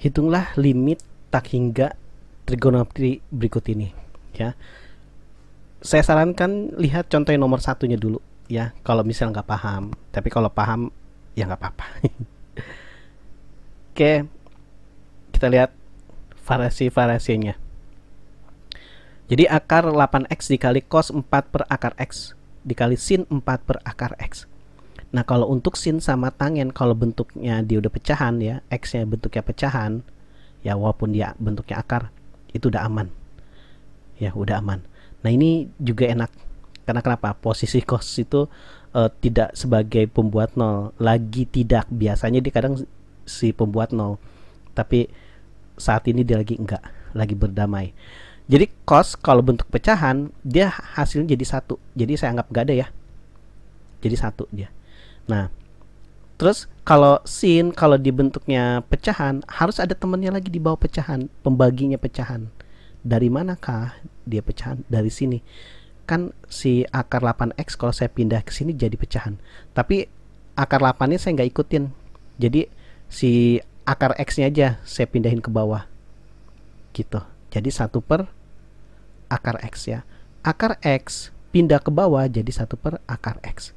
Hitunglah limit tak hingga trigonometri berikut ini ya. Saya sarankan lihat contoh yang nomor satunya dulu ya, kalau misal nggak paham. Tapi kalau paham ya nggak apa-apa. Oke, kita lihat variasi-variasinya. Jadi akar 8x dikali cos 4 per akar x dikali sin 4 per akar x. Nah kalau untuk sin sama tangen, kalau bentuknya dia udah pecahan ya, x nya bentuknya pecahan ya, walaupun dia bentuknya akar, itu udah aman ya, udah aman. Nah ini juga enak karena kenapa? Posisi cos itu tidak sebagai pembuat nol, lagi tidak. Biasanya dia kadang si pembuat nol, tapi saat ini dia lagi enggak, lagi berdamai. Jadi cos kalau bentuk pecahan dia hasilnya jadi satu, jadi saya anggap enggak ada ya, jadi satu dia. Nah terus kalau sin, kalau dibentuknya pecahan, harus ada temannya lagi di bawah pecahan, pembaginya pecahan. Dari manakah dia pecahan? Dari sini. Kan si akar 8x kalau saya pindah ke sini jadi pecahan. Tapi akar 8-nya saya nggak ikutin. Jadi si akar x-nya aja saya pindahin ke bawah. Gitu. Jadi 1 per akar x ya. Akar x pindah ke bawah jadi 1 per akar x.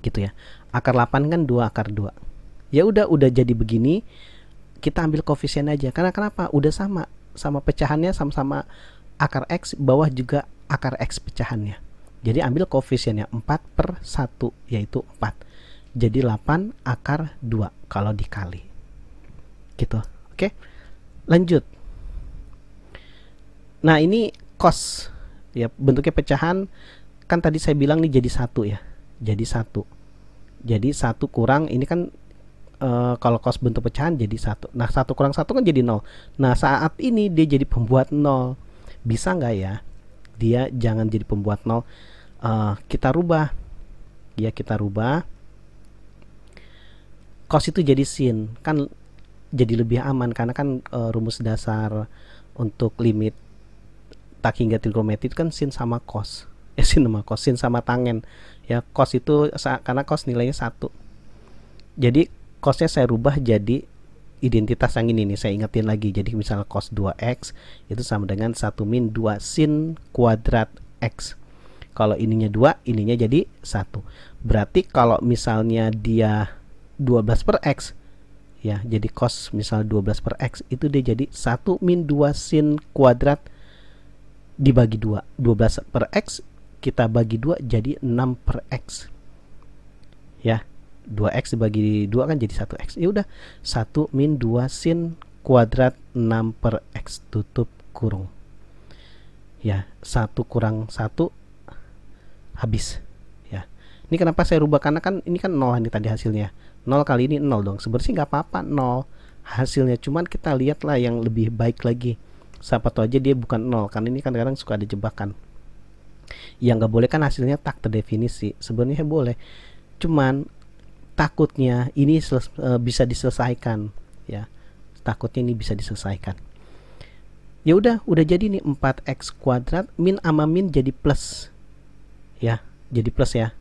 Gitu ya. Akar 8 kan 2 akar 2. Ya udah jadi begini, kita ambil koefisien aja. Karena kenapa? Udah sama pecahannya, sama-sama akar x, bawah juga akar x pecahannya. Jadi ambil koefisiennya 4 per 1 yaitu 4. Jadi 8 akar 2 kalau dikali. Gitu. Oke. Lanjut. Nah, ini cos ya, bentuknya pecahan. Kan tadi saya bilang nih jadi 1 ya. Jadi 1. Jadi 1 kurang ini kan kalau cos bentuk pecahan jadi 1. Nah 1 kurang 1 kan jadi 0. Nah saat ini dia jadi pembuat 0. Bisa nggak ya dia jangan jadi pembuat 0? Kita rubah ya, kita rubah cos itu jadi sin, kan jadi lebih aman. Karena kan rumus dasar untuk limit tak hingga trigonometri itu kan sin sama cos. Sin sama cos, sin sama tangen ya. Cos itu karena cos nilainya 1, jadi cosnya saya rubah jadi identitas yang ini nih, saya ingetin lagi. Jadi misalnya cos 2x itu sama dengan 1 min 2 sin kuadrat x. Kalau ininya 2, ininya jadi 1. Berarti kalau misalnya dia 12 per x ya, jadi cos misal 12 per x itu dia jadi 1 min 2 sin kuadrat dibagi 2. 12 per x kita bagi 2 jadi 6 per x ya. 2x dibagi 2 kan jadi 1x. Ya udah 1 min 2 sin kuadrat 6 per x tutup kurung. Ya, 1 kurang 1 habis ya. Ini kenapa saya rubah? Karena kan ini kan 0 ini tadi hasilnya. 0 kali ini 0 dong. Sebenarnya nggak apa-apa 0 hasilnya, cuman kita lihatlah yang lebih baik lagi. Siapa tahu aja dia bukan 0, karena ini kan kadang suka ada jebakan. Yang nggak boleh kan hasilnya tak terdefinisi. Sebenarnya boleh, cuman takutnya ini bisa diselesaikan ya. Takutnya ini bisa diselesaikan. Ya udah jadi nih 4x kuadrat min sama min jadi plus ya, jadi plus ya.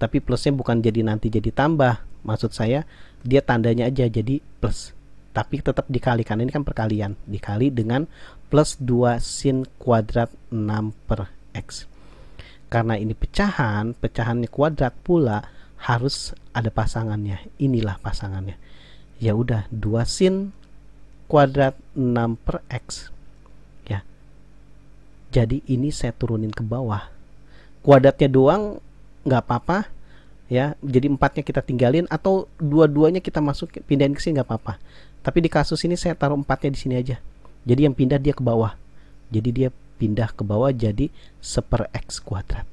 Tapi plusnya bukan jadi nanti jadi tambah. Maksud saya dia tandanya aja jadi plus, tapi tetap dikali, karena ini kan perkalian, dikali dengan plus 2 sin kuadrat 6 per x. Karena ini pecahannya kuadrat pula, harus ada pasangannya. Inilah pasangannya. Ya udah 2 sin kuadrat 6 per x ya. Jadi ini saya turunin ke bawah. Kuadratnya doang nggak apa-apa ya. Jadi 4-nya kita tinggalin, atau dua-duanya kita masuk pindahin ke sini nggak apa-apa. Tapi di kasus ini saya taruh 4-nya di sini aja. Jadi yang pindah dia ke bawah. Jadi dia pindah ke bawah jadi 1 x kuadrat.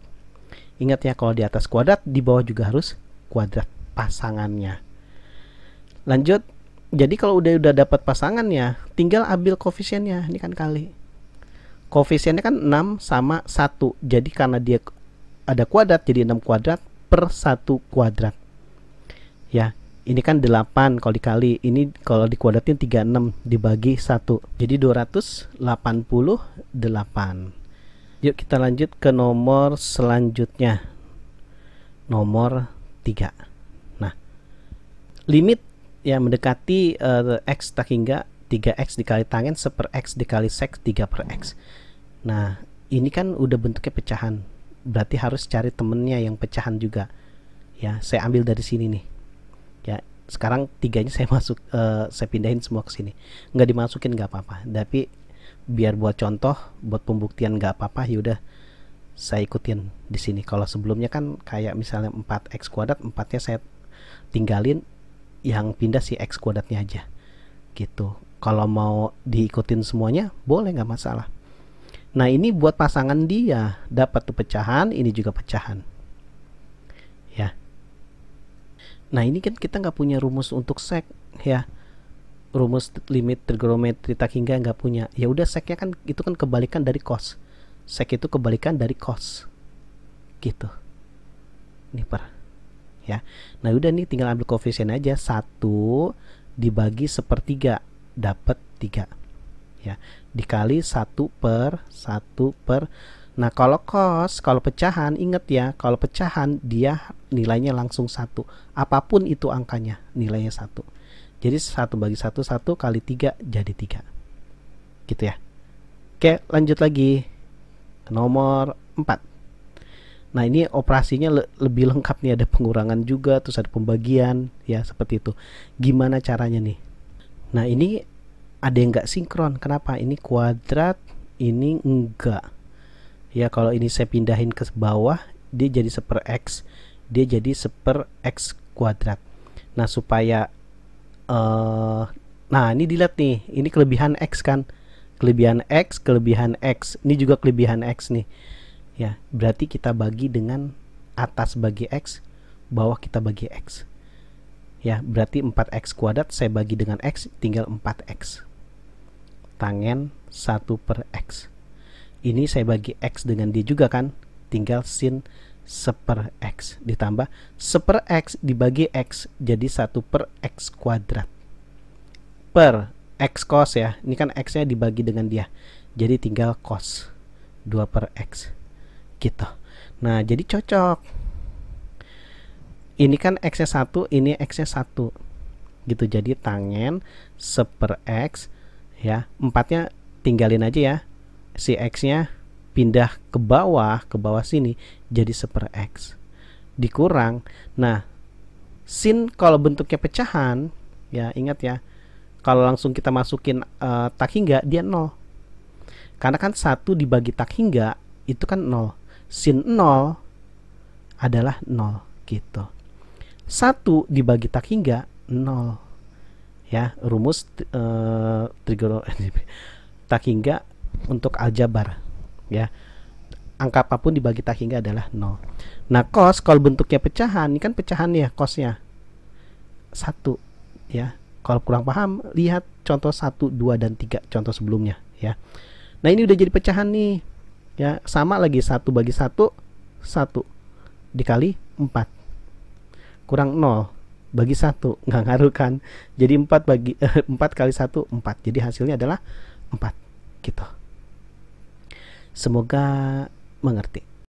Ingat ya, kalau di atas kuadrat, di bawah juga harus kuadrat pasangannya. Lanjut. Jadi kalau udah dapat pasangannya, tinggal ambil koefisiennya. Ini kan kali. Koefisiennya kan 6 sama 1. Jadi karena dia ada kuadrat, jadi 6 kuadrat per 1 kuadrat. Ya, ini kan 8 kalau dikali. Ini kalau dikuadratin 36 dibagi 1. Jadi 288. Yuk kita lanjut ke nomor selanjutnya, nomor 3. Nah, limit yang mendekati X tak hingga 3X dikali tangen 1/X dikali sec 3/X. Nah, ini kan udah bentuknya pecahan, berarti harus cari temennya yang pecahan juga. Ya, saya ambil dari sini nih. Ya, sekarang tiganya saya pindahin semua ke sini. Nggak dimasukin nggak apa-apa, tapi biar buat contoh, buat pembuktian nggak apa-apa, yaudah saya ikutin di sini. Kalau sebelumnya kan kayak misalnya 4x kuadrat, 4-nya saya tinggalin, yang pindah si x kuadratnya aja gitu. Kalau mau diikutin semuanya boleh, nggak masalah. Nah, ini buat pasangan dia dapat tuh pecahan, ini juga pecahan ya. Nah, ini kan kita nggak punya rumus untuk sec ya, rumus limit trigonometri tak hingga nggak punya. Ya udah, secnya kan itu kan kebalikan dari cos. Sec itu kebalikan dari cos gitu. Nih ya. Nah, udah nih tinggal ambil koefisien aja, 1 dibagi 1/3 dapat 3 ya, dikali 1/1 nah kalau cos, kalau pecahan, inget ya, kalau pecahan dia nilainya langsung 1, apapun itu angkanya nilainya 1. Jadi 1 bagi 1, 1 kali 3 jadi 3 gitu ya. Oke, lanjut lagi ke nomor 4. Nah, ini operasinya lebih lengkap nih, ada pengurangan juga, terus ada pembagian ya, seperti itu. Gimana caranya nih? Nah, ini ada yang nggak sinkron. Kenapa? Ini kuadrat, ini enggak. Ya, kalau ini saya pindahin ke bawah, dia jadi 1/X, dia jadi 1/X kuadrat. Nah, supaya nah ini dilihat nih, ini kelebihan X kan, kelebihan X, kelebihan X, ini juga kelebihan X nih ya. Berarti kita bagi dengan atas bagi X, bawah kita bagi X ya. Berarti 4X kuadrat saya bagi dengan X, tinggal 4X tangen 1/X. Ini saya bagi X dengan dia juga kan, tinggal sin 1/X ditambah 1/X dibagi X, jadi 1/X kuadrat per X cos ya. Ini kan X nya dibagi dengan dia, jadi tinggal cos 2/X gitu. Nah, jadi cocok. Ini kan X nya 1, ini X nya 1 gitu, jadi tangen 1/X ya. 4-nya tinggalin aja ya, si X nya pindah ke bawah sini, jadi 1/X dikurang. Nah, sin kalau bentuknya pecahan ya, ingat ya, kalau langsung kita masukin tak hingga, dia 0, karena kan 1 dibagi tak hingga itu kan 0, sin 0 adalah 0 gitu. 1 dibagi tak hingga 0 ya, rumus trigonometri tak hingga untuk aljabar ya, angka apapun dibagi tak hingga adalah 0. Nah, cos kalau bentuknya pecahan, ini kan pecahan ya, cosnya 1 ya. Kalau kurang paham, lihat contoh 1, 2, dan 3 contoh sebelumnya ya. Nah, ini udah jadi pecahan nih ya, sama lagi, 1 bagi 1, 1 dikali 4 kurang 0 bagi 1, nggak ngaruh kan, jadi 4 bagi 4 kali 1, 4, jadi hasilnya adalah 4 gitu. Semoga mengerti.